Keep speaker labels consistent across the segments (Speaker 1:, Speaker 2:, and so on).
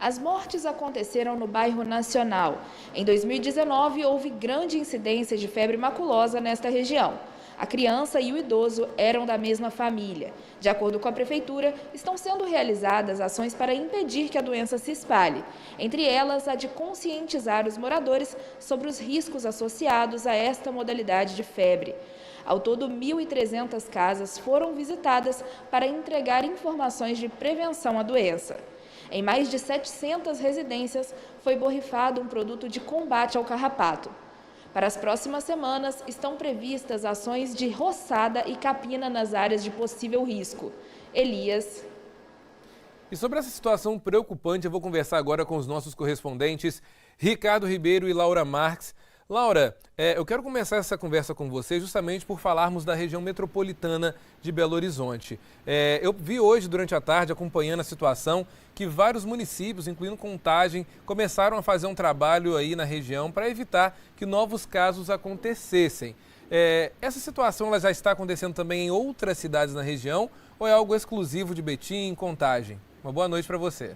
Speaker 1: As mortes aconteceram no bairro Nacional. Em 2019, houve grande incidência de febre maculosa nesta região. A criança e o idoso eram da mesma família. De acordo com a prefeitura, estão sendo realizadas ações para impedir que a doença se espalhe. Entre elas, a de conscientizar os moradores sobre os riscos associados a esta modalidade de febre. Ao todo, 1.300 casas foram visitadas para entregar informações de prevenção à doença. Em mais de 700 residências, foi borrifado um produto de combate ao carrapato. Para as próximas semanas, estão previstas ações de roçada e capina nas áreas de possível risco. Elias.
Speaker 2: E sobre essa situação preocupante, eu vou conversar agora com os nossos correspondentes, Ricardo Ribeiro e Laura Marques. Laura, eu quero começar essa conversa com você justamente por falarmos da região metropolitana de Belo Horizonte. Eu vi hoje, durante a tarde, acompanhando a situação, que vários municípios, incluindo Contagem, começaram a fazer um trabalho aí na região para evitar que novos casos acontecessem. Essa situação ela já está acontecendo também em outras cidades na região ou é algo exclusivo de Betim e Contagem? Uma boa noite para você.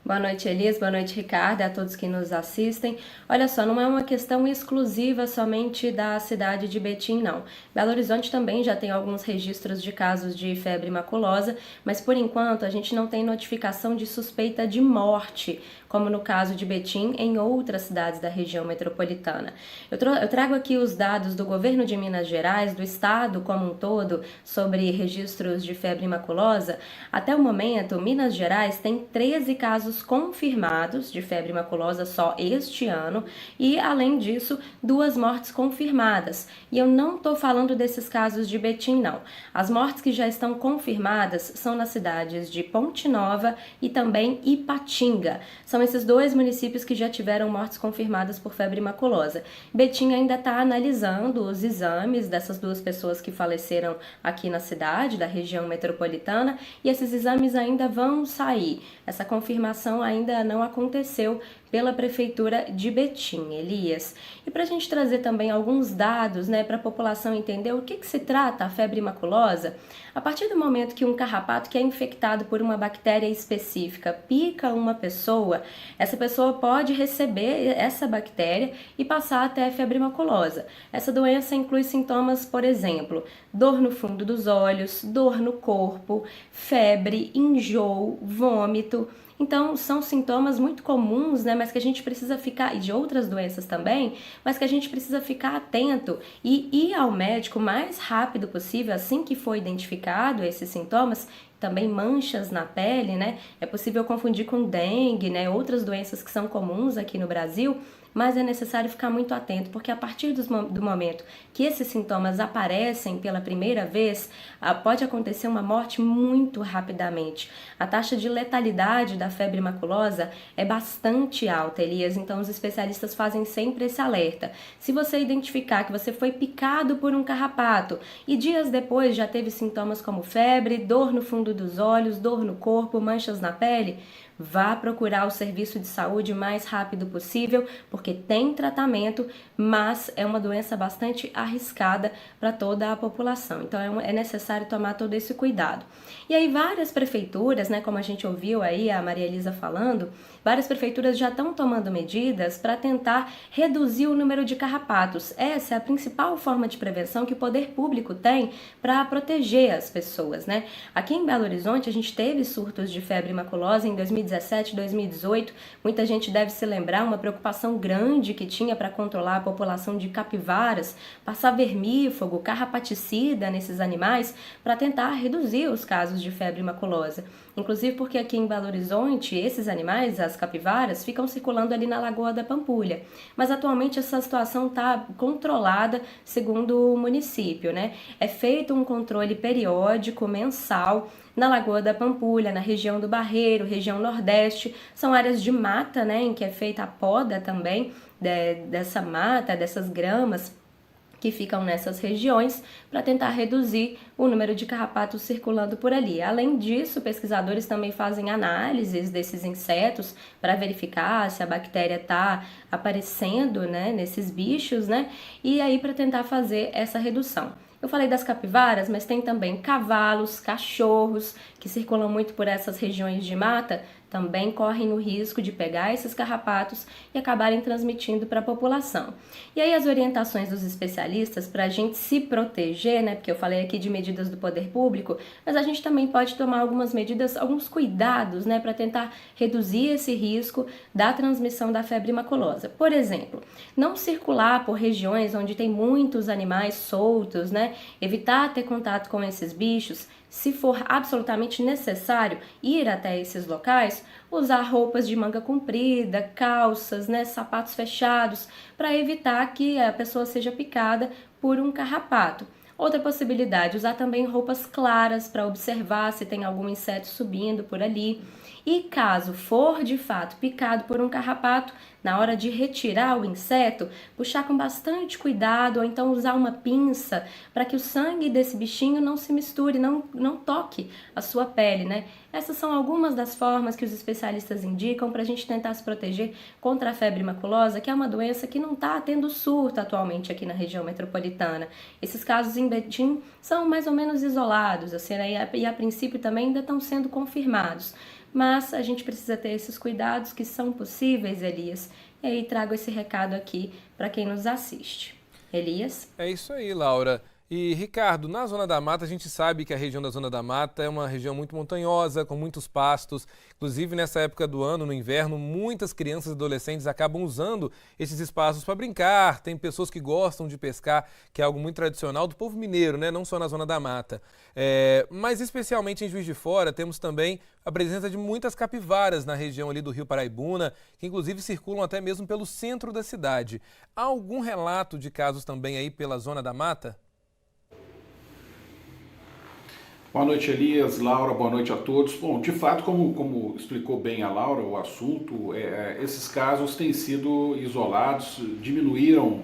Speaker 3: Boa noite, Elias. Boa noite, Ricardo, a todos que nos assistem. Olha só, não é uma questão exclusiva somente da cidade de Betim, não. Belo Horizonte também já tem alguns registros de casos de febre maculosa, mas por enquanto a gente não tem notificação de suspeita de morte, como no caso de Betim, em outras cidades da região metropolitana. Eu trago aqui os dados do governo de Minas Gerais, do estado como um todo, sobre registros de febre maculosa. Até o momento, Minas Gerais tem 13 casos confirmados de febre maculosa só este ano e, além disso, 2 mortes confirmadas. E eu não estou falando desses casos de Betim, não. As mortes que já estão confirmadas são nas cidades de Ponte Nova e também Ipatinga. São esses 2 municípios que já tiveram mortes confirmadas por febre maculosa. Betim ainda está analisando os exames dessas 2 pessoas que faleceram aqui na cidade, da região metropolitana, e esses exames ainda vão sair. Essa confirmação ainda não aconteceu pela Prefeitura de Betim, Elias. E para a gente trazer também alguns dados, para a população entender o que se trata a febre maculosa, a partir do momento que um carrapato que é infectado por uma bactéria específica pica uma pessoa, essa pessoa pode receber essa bactéria e passar até a febre maculosa. Essa doença inclui sintomas, por exemplo, dor no fundo dos olhos, dor no corpo, febre, enjoo, vômito. Então, são sintomas muito comuns, mas que a gente precisa ficar, e de outras doenças também, mas que a gente precisa ficar atento e ir ao médico o mais rápido possível, assim que for identificado esses sintomas. Também manchas na pele, É possível confundir com dengue, outras doenças que são comuns aqui no Brasil, mas é necessário ficar muito atento, porque a partir do momento que esses sintomas aparecem pela primeira vez, pode acontecer uma morte muito rapidamente. A taxa de letalidade da febre maculosa é bastante alta, Elias, então os especialistas fazem sempre esse alerta. Se você identificar que você foi picado por um carrapato e dias depois já teve sintomas como febre, dor no fundo dos olhos, dor no corpo, manchas na pele, vá procurar o serviço de saúde o mais rápido possível, porque tem tratamento, mas é uma doença bastante arriscada para toda a população. Então é necessário tomar todo esse cuidado. E aí várias prefeituras, como a gente ouviu aí a Maria Elisa falando, várias prefeituras já estão tomando medidas para tentar reduzir o número de carrapatos. Essa é a principal forma de prevenção que o poder público tem para proteger as pessoas, Aqui em Belo Horizonte a gente teve surtos de febre maculosa em 2017, 2018. Muita gente deve se lembrar uma preocupação grande que tinha para controlar a população de capivaras, passar vermífugo, carrapaticida nesses animais para tentar reduzir os casos de febre maculosa. Inclusive porque aqui em Belo Horizonte, esses animais, as capivaras, ficam circulando ali na Lagoa da Pampulha. Mas atualmente essa situação está controlada segundo o município, É feito um controle periódico, mensal, na Lagoa da Pampulha, na região do Barreiro, região Nordeste. São áreas de mata, em que é feita a poda também dessa mata, dessas gramas que ficam nessas regiões, para tentar reduzir o número de carrapatos circulando por ali. Além disso, pesquisadores também fazem análises desses insetos para verificar se a bactéria está aparecendo, nesses bichos, e aí para tentar fazer essa redução. Eu falei das capivaras, mas tem também cavalos, cachorros, que circulam muito por essas regiões de mata, também correm o risco de pegar esses carrapatos e acabarem transmitindo para a população. E aí as orientações dos especialistas para a gente se proteger, né, porque eu falei aqui de medidas do poder público, mas a gente também pode tomar algumas medidas, alguns cuidados, né, para tentar reduzir esse risco da transmissão da febre maculosa. Por exemplo, não circular por regiões onde tem muitos animais soltos, né, evitar ter contato com esses bichos. Se for absolutamente necessário ir até esses locais, usar roupas de manga comprida, calças, né, sapatos fechados, para evitar que a pessoa seja picada por um carrapato. Outra possibilidade, usar também roupas claras para observar se tem algum inseto subindo por ali. E caso for de fato picado por um carrapato, na hora de retirar o inseto, puxar com bastante cuidado ou então usar uma pinça para que o sangue desse bichinho não se misture, não toque a sua pele, né? Essas são algumas das formas que os especialistas indicam para a gente tentar se proteger contra a febre maculosa, que é uma doença que não está tendo surto atualmente aqui na região metropolitana. Esses casos em Betim são mais ou menos isolados, assim, né? E a princípio também ainda estão sendo confirmados. Mas a gente precisa ter esses cuidados que são possíveis, Elias. E aí trago esse recado aqui para quem nos assiste. Elias?
Speaker 2: É isso aí, Laura. E, Ricardo, na Zona da Mata, a gente sabe que a região da Zona da Mata é uma região muito montanhosa, com muitos pastos. Inclusive, nessa época do ano, no inverno, muitas crianças e adolescentes acabam usando esses espaços para brincar. Tem pessoas que gostam de pescar, que é algo muito tradicional do povo mineiro, né? Não só na Zona da Mata. Mas, especialmente em Juiz de Fora, temos também a presença de muitas capivaras na região ali do Rio Paraibuna, que inclusive circulam até mesmo pelo centro da cidade. Há algum relato de casos também aí pela Zona da Mata?
Speaker 4: Boa noite, Elias, Laura, boa noite a todos. Bom, de fato, como explicou bem a Laura, o assunto, esses casos têm sido isolados, diminuíram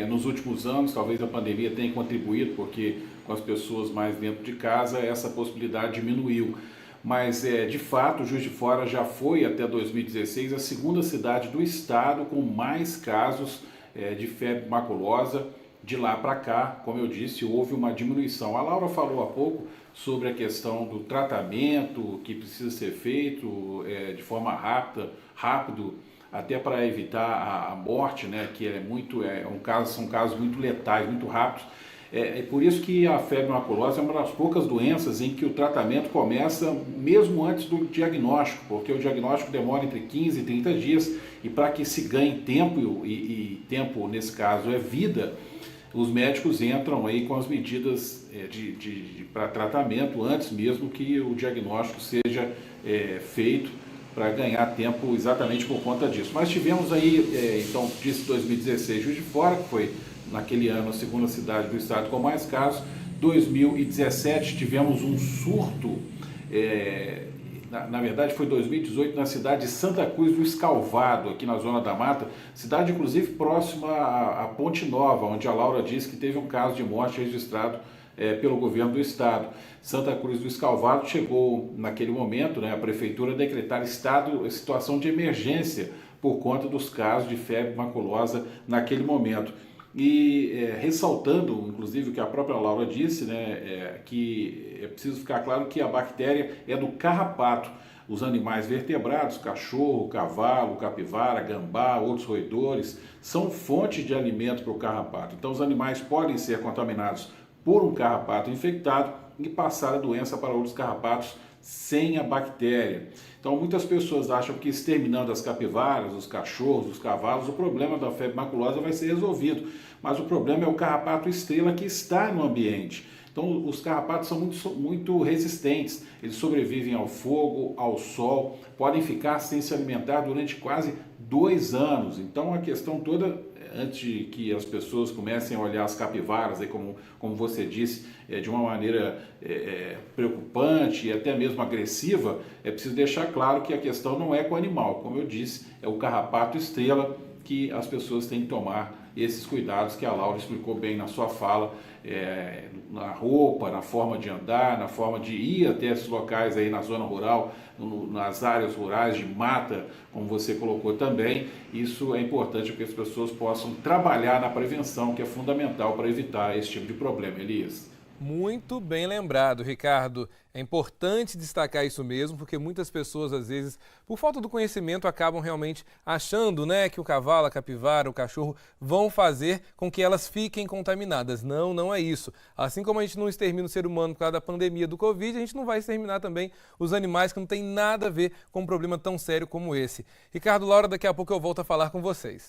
Speaker 4: nos últimos anos, talvez a pandemia tenha contribuído, porque com as pessoas mais dentro de casa, essa possibilidade diminuiu. Mas, de fato, Juiz de Fora já foi, até 2016, a segunda cidade do estado com mais casos de febre maculosa. De lá para cá, como eu disse, houve uma diminuição. A Laura falou há pouco sobre a questão do tratamento que precisa ser feito de forma rápido, até para evitar a morte, né, que são casos muito letais, muito rápidos. É por isso que a febre maculosa é uma das poucas doenças em que o tratamento começa mesmo antes do diagnóstico, porque o diagnóstico demora entre 15 e 30 dias, e para que se ganhe tempo, e tempo nesse caso é vida, os médicos entram aí com as medidas para tratamento antes mesmo que o diagnóstico seja feito, para ganhar tempo exatamente por conta disso. Mas tivemos aí, então, disse 2016, Juiz de Fora, que foi naquele ano a segunda cidade do estado com mais casos. 2017 tivemos um surto, na verdade foi 2018, na cidade de Santa Cruz do Escalvado, aqui na Zona da Mata, cidade inclusive próxima à Ponte Nova, onde a Laura disse que teve um caso de morte registrado pelo governo do estado. Santa Cruz do Escalvado chegou naquele momento, né, a prefeitura a decretar situação de emergência por conta dos casos de febre maculosa naquele momento. E ressaltando, inclusive, o que a própria Laura disse, né, que é preciso ficar claro que a bactéria é do carrapato. Os animais vertebrados, cachorro, cavalo, capivara, gambá, outros roedores, são fonte de alimento para o carrapato. Então, os animais podem ser contaminados por um carrapato infectado e passar a doença para outros carrapatos sem a bactéria. Então, muitas pessoas acham que exterminando as capivaras, os cachorros, os cavalos, o problema da febre maculosa vai ser resolvido. Mas o problema é o carrapato estrela que está no ambiente. Então, os carrapatos são muito resistentes. Eles sobrevivem ao fogo, ao sol, podem ficar sem se alimentar durante quase 2 anos. Então, a questão toda, antes de que as pessoas comecem a olhar as capivaras, aí como você disse, de uma maneira preocupante e até mesmo agressiva, é preciso deixar claro que a questão não é com o animal. Como eu disse, é o carrapato estrela que as pessoas têm que tomar esses cuidados que a Laura explicou bem na sua fala, na roupa, na forma de andar, na forma de ir até esses locais aí na zona rural, nas áreas rurais de mata, como você colocou também. Isso é importante para que as pessoas possam trabalhar na prevenção, que é fundamental para evitar esse tipo de problema, Elias.
Speaker 2: Muito bem lembrado, Ricardo. É importante destacar isso mesmo, porque muitas pessoas, às vezes, por falta do conhecimento, acabam realmente achando, né, que o cavalo, a capivara, o cachorro vão fazer com que elas fiquem contaminadas. Não, não é isso. Assim como a gente não extermina o ser humano por causa da pandemia do Covid, a gente não vai exterminar também os animais que não tem nada a ver com um problema tão sério como esse. Ricardo, Laura, daqui a pouco eu volto a falar com vocês.